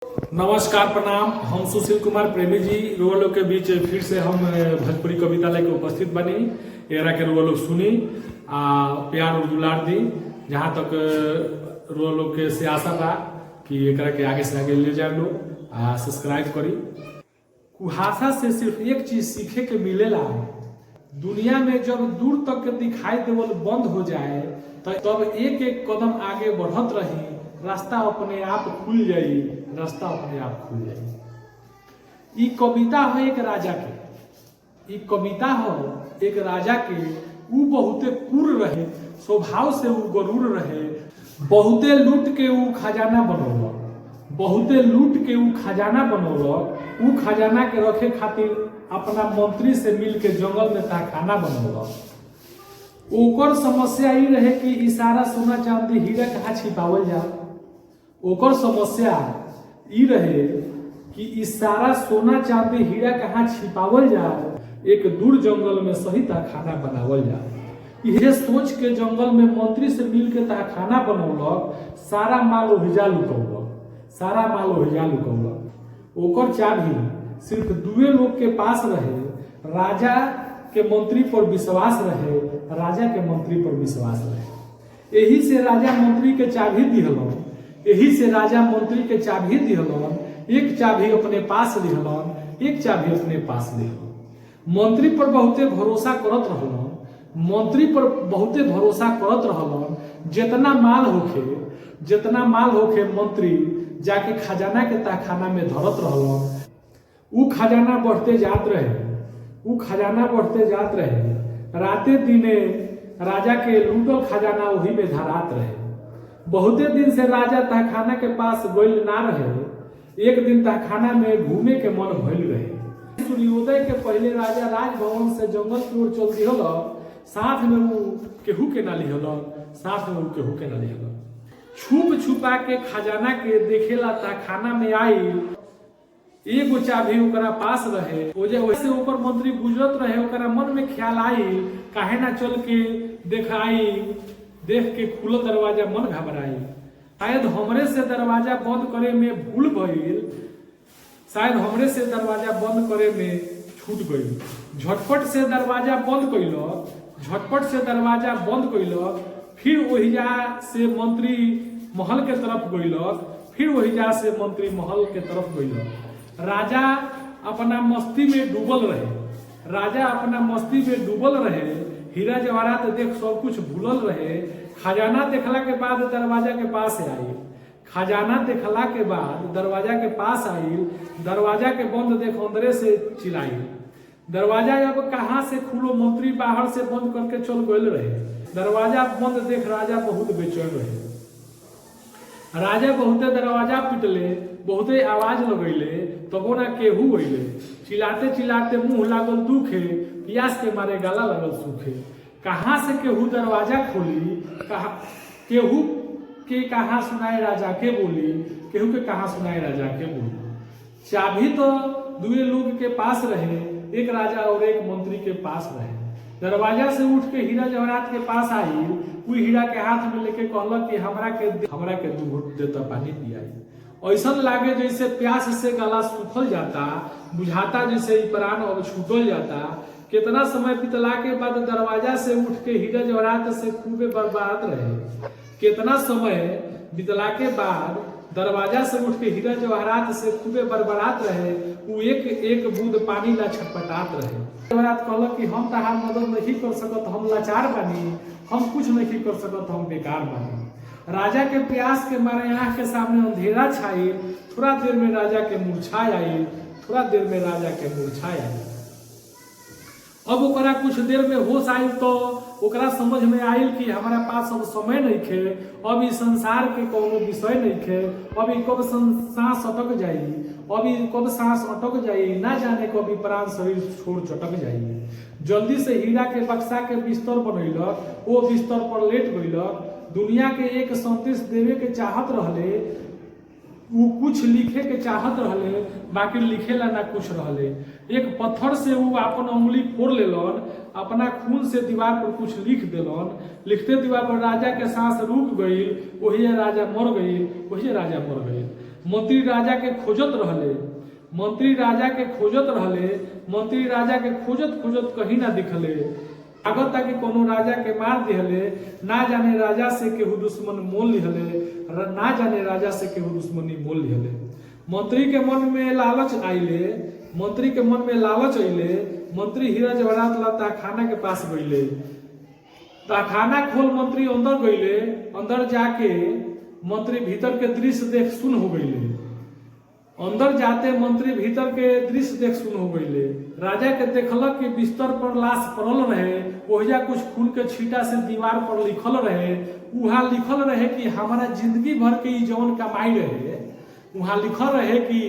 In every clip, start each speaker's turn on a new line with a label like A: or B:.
A: नमस्कार प्रणाम। हम सुशील कुमार प्रेमी जी रुआ लोग के बीच फिर से हम भोजपुरी कविता लेके उपस्थित बनी। एकरा के रुआ लोग सुनी प्यार और दुलार दी। जहाँ तक रुआ लोग के से आशा बा कि एकरा के आगे से आगे ले जाए लोग सब्सक्राइब करी। कुहासा से सिर्फ एक चीज सीखे के मिलेला, दुनिया में जब दूर तक के दिखाई देवल बंद हो जाए तब एक एक कदम आगे बढ़त रही, रास्ता अपने आप खुल जाई, रास्ता अपने आप खुल जाई। ई कविता हो एक राजा के, ई कविता हो एक राजा के। ऊ बहुते क्रूर रहे, स्वभाव से ऊ गरूर रहे। बहुते लूट के ऊ खजाना बनौलक, बहुते लूट के ऊ खजाना बनौलक। ऊ खजाना के रखे खातिर अपना मंत्री से मिल के जंगल में तहखाना बनौलक। ओकर समस्या ई रहे कि ई सारा सोना चांदी हीरा कहाँ छिपावल जाए। ओकर समस्या ई रहे कि ई सारा सोना चांदी हीरा कहाँ छिपावल जाए, एक दूर जंगल में सही तहखाना बनावल जाए। यह सोच के जंगल में मंत्री से मिल के तहखाना बनौलक। सारा माल ओहिजा लुकौलक, सारा माल ओहिजा लुकौलक। ओकर चाबी सिर्फ दुए लोग के पास रहे। राजा के मंत्री पर विश्वास रहे, राजा के मंत्री पर विश्वास रहे। यही से राजा मंत्री के चाबी दिहलन, यही से राजा मंत्री के चाबी दिहलन। एक चाबी अपने पास लिहलन, एक चाबी अपने पास लिहलन। मंत्री पर बहुते भरोसा करत रहलन, मंत्री पर बहुते भरोसा करत रहलन। जितना माल होखे मंत्री जाके खजाना के तहखाना में धरत रहलन। ऊ खजाना बढ़ते जात रहे, ऊ खजाना बढ़ते जात रहे। राते दिने राजा के लूटल खजाना वही में धरात रहे। बहुते दिन से राजा तहखाना के पास गइल ना रहे। एक दिन तहखाना में घूमे के मन भइल रहे। सूर्योदय के पहले राजा राजभवन से जंगल की ओर चल दिहल। साथ में वो केहू के ना लिहल, साथ में वो केहू के ना लिहल। छुप छुपा के खजाना के देखेला तहखाना में आई। एगो चाबी ओकरा पास रहे। वैसे ऊपर मंत्री गुजरत रहे, ओकरा मन में ख्याल आई काहे ना चल के देखाई। देख के खुला दरवाजा मन घबराई। शायद हमरे से दरवाजा बंद करे में भूल गईल, शायद हमरे से दरवाजा बंद करे में छूट गई। झटपट से दरवाजा बंद कइलक, झटपट से दरवाजा बंद कइलक। फिर ओहिजा से मंत्री महल के तरफ गइलक, फिर ओहिजा से मंत्री महल के तरफ गइलक। राजा अपना मस्ती में डूबल रहे, राजा अपना मस्ती में डूबल रहे। हीरा जवाहरात देख सब कुछ भूलल रहे। खजाना देखला के बाद दरवाजा के पास आई, खजाना देखला के बाद दरवाजा के पास आई। दरवाजा के बंद देख अंदरे से चिल्लाई। दरवाजा अब कहाँ से खुलो, मंत्री बाहर से बंद करके चल गए रहे। दरवाजा बंद देख राजा बहुत बेचैन रहे। राजा बहुते दरवाजा पिटले, बहुते आवाज लगैले, तबो ना केहू अइले। चिल्लाते चिल्लाते मुंह लागल दुखे, प्यास के मारे गला लगल सूखे। कहाँ से केहू दरवाजा खोली, केहू के कहाँ सुनाए राजा के बोली, केहू के कहाँ सुनाए राजा के बोली। चाबी तो दुए लोग के पास रहे, एक राजा और एक मंत्री के पास रहे। दरवाजा से उठ के हीरा जवाहरात के पास आई। वो हीरा के हाथ में लेके कहलक कि हमरा के 2 घूंट देता पानी पियाई। ऐसा लागे जैसे प्यास से गला सूखल जाता, बुझाता जैसे प्राण अब छूटल जाता। कितना समय बीतला के बाद दरवाजा से उठ के हीरा जवाहरात से खूबे बर्बाद रहे। कितना समय बीतला के बाद दरवाजा से उठ के हीरा जवाहरात से खूबे बरबरात रहे। वो एक एक बूंद पानी ला छटपटात रहे। जवाहरात कहलक कि हम तहार मदद नहीं कर सकत, हम लाचार बानी, हम कुछ नहीं कर सकत, हम बेकार बानी। राजा के प्यास के मारे आंख के सामने अंधेरा छाई। थोड़ा देर में राजा के मूर्छा आई, थोड़ा देर में राजा के मूर्छा आई। अब ओकरा कुछ देर में होश आयल तो ओकरा समझ में आयल कि हमारा पास अब समय नहीं खे, अब इस संसार के कोनो विषय नहीं खे। अभी कब सांस अटक जाई, अभी कब सांस अटक जाई, ना जाने कभी प्राण शरीर छोड़ चटक जाई। जल्दी से हीरा के बक्सा के बिस्तर बनैलक, वो बिस्तर पर लेट गइलक। दुनिया के एक संदेश देवे के चाहत रहले, वो कुछ लिखे के चाहत रहले, बाकी लिखेला ना कुछ रहले। एक पत्थर से वो अपन उंगली फोड़ लेलन, अपना खून से दीवार पर कुछ लिख देलन। लिखते दीवार पर राजा के सांस रुक गई, वही राजा मर गई, वही राजा मर गई। मंत्री राजा के खोजत रहले, मंत्री राजा के खोजत रहले, मंत्री राजा के खोजत खोजत कहीं ना दिखले। लागत कि कोनो राजा के मार दिहले, ना जाने राजा से केहू दुश्मन मोल लिहले, ना जाने राजा से केहू दुश्मनी मोल लिहले। मंत्री के मन में लालच आइले, मंत्री के मन में लालच अइले, मंत्री हीरा जवाहरात ला ताखाना के पास गइले। ताखाना खोल मंत्री अंदर गइले, अंदर जाके मंत्री भीतर के दृश्य देख सुन हो गइले। अंदर जाते मंत्री भीतर के दृश्य देख सुन हो गइले। राजा के देखलक कि बिस्तर पर लाश पड़ल रहे, ओहिजा कुछ खून के छींटा से दीवार पर लिखल रहे। उहाँ लिखल रहे कि हमारा जिंदगी भर के जौन कमाई रहे, वहां लिखल रहे कि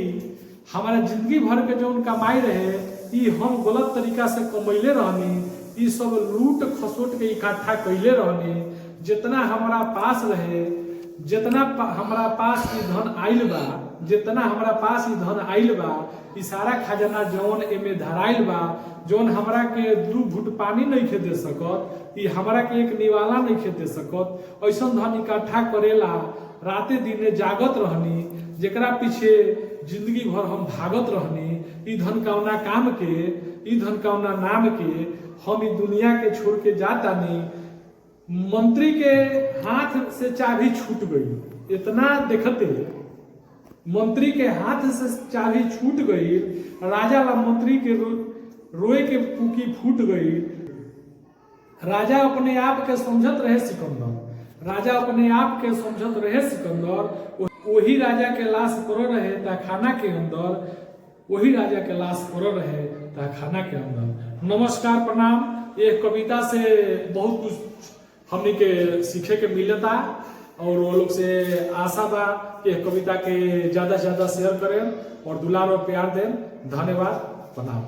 A: हमारा जिंदगी भर के जौन कमाई रहे ई हम गलत तरीका से कमैले रहनी, ई सब लूट खसोट के इकट्ठा कैले रहनी। जितना हमारा पास रहे, जितना हमारा पास ई धन आइल बा, जितना हमारा पास ई धन आइल बा, ई सारा खजाना जौन एमे धराइल बा, जौन हमरा के 2 घुट पानी नहीं खे दे सकत, ई हमरा के एक निवाला नहीं खे दे सकत, ऐसन धन इकट्ठा करेला राते दिने जागत रहनी, जेकरा पीछे जिंदगी भर हम भागत रहनी। ई धन कौना काम के, ई धन कौना नाम के हम ई दुनिया के छोड़ के जातानी। मंत्री के हाथ से चाबी छूट गई। इतना देखते मंत्री के हाथ से चाबी छूट गई, राजा ला मंत्री के रोए के पुकी फूट गई। राजा अपने आप के समझत रहे सिकंदर, राजा अपने आप के समझत रहे सिकंदर। वही राजा के लाश पड़ल रहे ताखाना के अंदर, वही राजा के लाश पड़ल रहे ताखाना के अंदर। नमस्कार, प्रणाम। ये कविता से बहुत कुछ हमने के सीखे के मिलता और वो लोग से आशा बा कि कविता के ज्यादा से ज्यादा शेयर करें और दुलार और प्यार दें। धन्यवाद, प्रणाम।